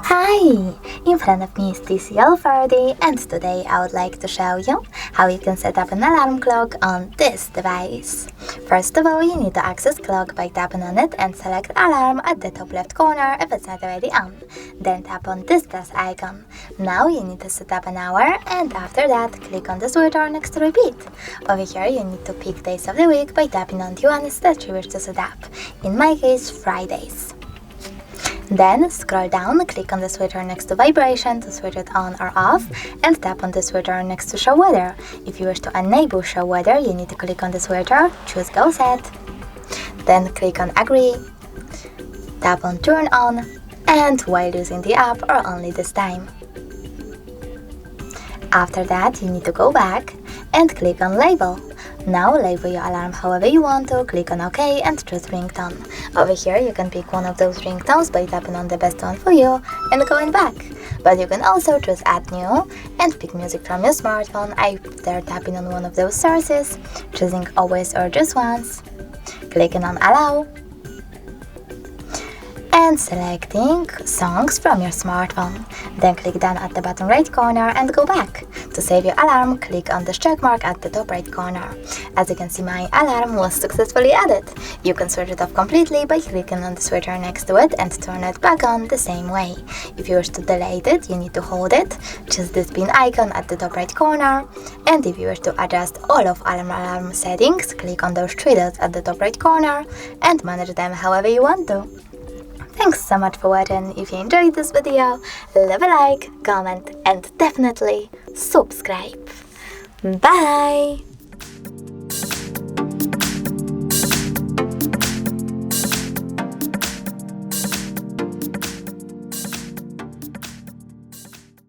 Hi! In front of me is TCL 30, and today I would like to show you how you can set up an alarm clock on this device. First of all, you need to access clock by tapping on it and select alarm at the top left corner if it's not already on. Then tap on this plus icon. Now you need to set up an hour, and after that click on the switcher next to repeat. Over here you need to pick days of the week by tapping on the ones that you wish to set up. In my case, Fridays. Then scroll down, click on the switcher next to vibration to switch it on or off, and tap on the switcher next to show weather. If you wish to enable show weather, you need to click on the switcher, choose go set, then click on agree, tap on turn on, and while using the app or only this time. After that, you need to go back and click on label. Now label your alarm however you want to, click on OK and choose ringtone. Over here you can pick one of those ringtones by tapping on the best one for you and going back. But you can also choose add new and pick music from your smartphone after tapping on one of those sources, choosing always or just once, clicking on allow, and selecting songs from your smartphone. Then click done at the bottom right corner and go back. To save your alarm, click on this check mark at the top right corner. As you can see, my alarm was successfully added. You can switch it off completely by clicking on the switcher next to it and turn it back on the same way. If you wish to delete it, you need to hold it, choose this pin icon at the top right corner, and if you wish to adjust all of alarm settings, click on those three dots at the top right corner and manage them however you want to. Thanks so much for watching. If you enjoyed this video, leave a like, comment, and definitely subscribe. Bye!